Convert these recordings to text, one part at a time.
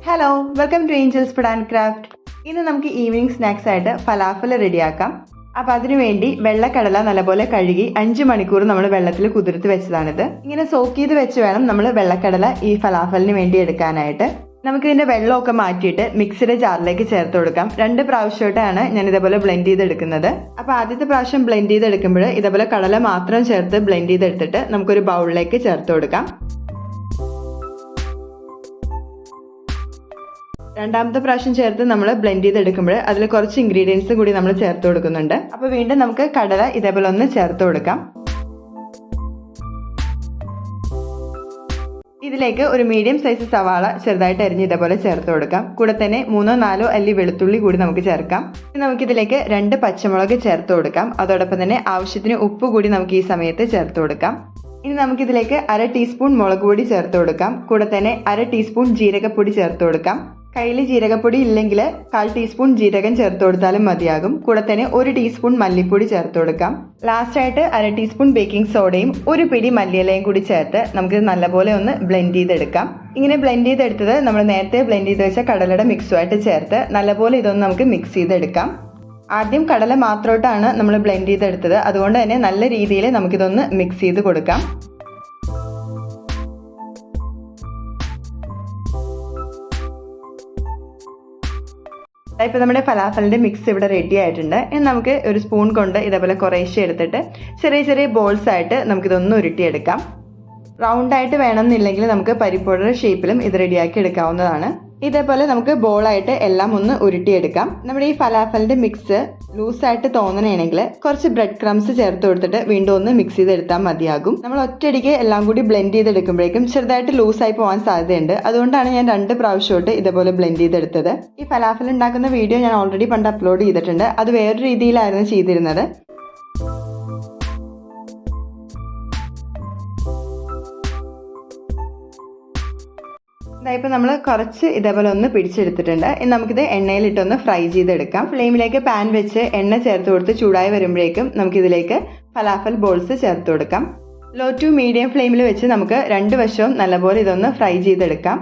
Hello, welcome to Angeles food and craft. ഇന്ന് നമുക്ക് evening snacks ആയിട്ട് ഫലാഫൽ റെഡിയാക്കാം. അപ്പോൾ അതിനുവേണ്ടി വെള്ളക്കടല നല്ലപോലെ കഴുകി 5 മണിക്കൂർ നമ്മൾ വെള്ളത്തിൽ കുതിർത്ത് വെച്ചതാണിത്. ഇങ്ങനെ സോക്ക് ചെയ്ത് വെച്ച് വേണം നമ്മൾ വെള്ളക്കടല ഈ ഫലാഫലിന് വേണ്ടി എടുക്കാനായിട്ട്. നമുക്കിതിൻ്റെ വെള്ളമൊക്കെ മാറ്റിയിട്ട് മിക്സിയുടെ ജാറിലേക്ക് ചേർത്ത് കൊടുക്കാം. 2 പ്രാവശ്യമായിട്ടാണ് ഞാൻ ഇതേപോലെ ബ്ലെൻഡ് ചെയ്തെടുക്കുന്നത്. അപ്പോൾ ആദ്യത്തെ പ്രാവശ്യം ബ്ലെൻഡ് ചെയ്തെടുക്കുമ്പോൾ ഇതേപോലെ കടല മാത്രം ചേർത്ത് ബ്ലെൻഡ് ചെയ്തെടുത്തിട്ട് നമുക്കൊരു ബൗളിലേക്ക് ചേർത്ത് കൊടുക്കാം. രണ്ടാമത്തെ പ്രാവശ്യം ചേർത്ത് നമ്മൾ ബ്ലെൻഡ് ചെയ്തെടുക്കുമ്പോൾ അതിൽ കുറച്ച് ഇൻഗ്രീഡിയൻസ് കൂടി നമ്മൾ ചേർത്ത് കൊടുക്കുന്നുണ്ട്. അപ്പോൾ വീണ്ടും നമുക്ക് കടല ഇതേപോലെ ഒന്ന് ചേർത്ത് കൊടുക്കാം. ഇതിലേക്ക് ഒരു മീഡിയം സൈസ് സവാള ചെറുതായിട്ട് അരിഞ്ഞ് ഇതേപോലെ ചേർത്ത് കൊടുക്കാം. കൂടെ തന്നെ 3-4 അല്ലി വെളുത്തുള്ളി കൂടി നമുക്ക് ചേർക്കാം. നമുക്കിതിലേക്ക് 2 പച്ചമുളക് ചേർത്ത് കൊടുക്കാം. അതോടൊപ്പം തന്നെ ആവശ്യത്തിന് ഉപ്പ് കൂടി നമുക്ക് ഈ സമയത്ത് ചേർത്ത് കൊടുക്കാം. ഇനി നമുക്കിതിലേക്ക് 1/2 ടീസ്പൂൺ മുളക് പൊടി ചേർത്ത് കൊടുക്കാം. കൂടെ തന്നെ 1/2 ടീസ്പൂൺ ജീരകപ്പൊടി ചേർത്ത് കൊടുക്കാം. കയ്യിൽ ജീരകപ്പൊടി ഇല്ലെങ്കിൽ 1/4 ടീസ്പൂൺ ജീരകം ചേർത്ത് കൊടുത്താലും മതിയാകും. കൂടെ തന്നെ 1 ടീസ്പൂൺ മല്ലിപ്പൊടി ചേർത്ത് കൊടുക്കാം. ലാസ്റ്റായിട്ട് 1/2 ടീസ്പൂൺ ബേക്കിംഗ് സോഡയും 1 പിടി മല്ലിയിലയും കൂടി ചേർത്ത് നമുക്ക് നല്ലപോലെ ഒന്ന് ബ്ലെൻഡ് ചെയ്തെടുക്കാം. ഇങ്ങനെ ബ്ലെൻഡ് ചെയ്തെടുത്തത് നമ്മൾ നേരത്തെ ബ്ലെൻഡ് ചെയ്ത് വെച്ച കടലയുടെ മിക്സുമായിട്ട് ചേർത്ത് നല്ലപോലെ ഇതൊന്ന് നമുക്ക് മിക്സ് ചെയ്തെടുക്കാം. ആദ്യം കടല മാത്രമായിട്ടാണ് നമ്മൾ ബ്ലെൻഡ് ചെയ്തെടുത്തത്. അതുകൊണ്ട് തന്നെ നല്ല രീതിയിൽ നമുക്കിതൊന്ന് മിക്സ് ചെയ്ത് കൊടുക്കാം. ഇപ്പോൾ നമ്മുടെ ഫലാഫലിൻ്റെ മിക്സ് ഇവിടെ റെഡി ആയിട്ടുണ്ട്. ഇനി നമുക്ക് ഒരു സ്പൂൺ കൊണ്ട് ഇതേപോലെ കുറേശ്ശെ എടുത്തിട്ട് ചെറിയ ചെറിയ ബോൾസ് ആയിട്ട് നമുക്കിതൊന്ന് ഉരുട്ടിയെടുക്കാം. റൗണ്ടായിട്ട് വേണമെന്നില്ലെങ്കിൽ നമുക്ക് പരിപ്പുവട ഷേപ്പിലും ഇത് റെഡിയാക്കി എടുക്കാവുന്നതാണ്. ഇതേപോലെ നമുക്ക് ബോളായിട്ട് എല്ലാം ഒന്ന് ഉരുട്ടിയെടുക്കാം. നമ്മുടെ ഈ ഫലാഫലിൻ്റെ മിക്സ് ലൂസായിട്ട് തോന്നണമെങ്കിൽ കുറച്ച് ബ്രെഡ് ക്രംസ് ചേർത്ത് കൊടുത്തിട്ട് വീണ്ടും ഒന്ന് മിക്സ് ചെയ്തെടുത്താൽ മതിയാകും. നമ്മൾ ഒറ്റയടിക്ക് എല്ലാം കൂടി ബ്ലെൻഡ് ചെയ്തെടുക്കുമ്പോഴേക്കും ചെറുതായിട്ട് ലൂസായി പോകാൻ സാധ്യതയുണ്ട്. അതുകൊണ്ടാണ് ഞാൻ 2 പ്രാവശ്യമായിട്ട് ഇതേപോലെ ബ്ലെൻഡ് ചെയ്തെടുത്തത്. ഈ ഫലാഫൽ ഉണ്ടാക്കുന്ന വീഡിയോ ഞാൻ ഓൾറെഡി പണ്ട് അപ്ലോഡ് ചെയ്തിട്ടുണ്ട്. അത് വേറൊരു രീതിയിലായിരുന്നു ചെയ്തിരുന്നത്. ഇപ്പോൾ നമ്മൾ കുറച്ച് ഇതേപോലെ ഒന്ന് പിടിച്ചെടുത്തിട്ടുണ്ട്. ഇനി നമുക്കിത് എണ്ണയിലിട്ടൊന്ന് ഫ്രൈ ചെയ്തെടുക്കാം. ഫ്ലെയിമിലേക്ക് പാൻ വെച്ച് എണ്ണ ചേർത്ത് കൊടുത്ത് ചൂടായി വരുമ്പോഴേക്കും നമുക്കിതിലേക്ക് ഫലാഫൽ ബോൾസ് ചേർത്ത് കൊടുക്കാം. ലോ ടു മീഡിയം ഫ്ലെയിമിൽ വെച്ച് നമുക്ക് 2 വശവും നല്ലപോലെ ഇതൊന്ന് ഫ്രൈ ചെയ്തെടുക്കാം.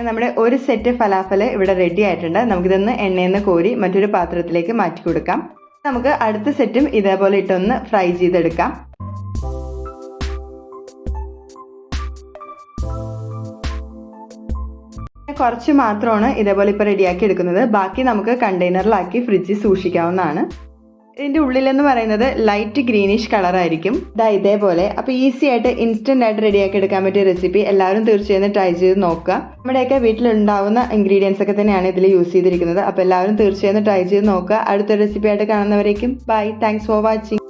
നമ്മുടെ ഒരു സെറ്റ് ഫലാഫൽ ഇവിടെ റെഡി ആയിട്ടുണ്ട്. നമുക്കിതൊന്ന് എണ്ണയിൽ നിന്ന് കോരി മറ്റൊരു പാത്രത്തിലേക്ക് മാറ്റി കൊടുക്കാം. നമുക്ക് അടുത്ത സെറ്റും ഇതേപോലെ ഇട്ടൊന്ന് ഫ്രൈ ചെയ്തെടുക്കാം. കുറച്ച് മാത്രമാണ് ഇതേപോലെ ഇപ്പോൾ റെഡിയാക്കി എടുക്കുന്നത്. ബാക്കി നമുക്ക് കണ്ടെയ്നറിലാക്കി ഫ്രിഡ്ജിൽ സൂക്ഷിക്കാവുന്നതാണ്. ഇതിൻ്റെ ഉള്ളിലെന്ന് പറയുന്നത് ലൈറ്റ് ഗ്രീനിഷ് കളറായിരിക്കും. ഇതേപോലെ. അപ്പോൾ ഈസി ആയിട്ട് ഇൻസ്റ്റൻ്റ് ആയിട്ട് റെഡിയാക്കി എടുക്കാൻ പറ്റിയ റെസിപ്പി എല്ലാവരും തീർച്ചയായും ട്രൈ ചെയ്ത് നോക്കുക. നമ്മുടെയൊക്കെ വീട്ടിലുണ്ടാവുന്ന ഇൻഗ്രീഡിയൻസ് ഒക്കെ തന്നെയാണ് ഇതിൽ യൂസ് ചെയ്തിരിക്കുന്നത്. അപ്പോൾ എല്ലാവരും തീർച്ചയായും ട്രൈ ചെയ്ത് നോക്കുക. അടുത്ത റെസിപ്പി ആയിട്ട് കാണുന്നവരേക്കും ബൈ. Thanks for watching.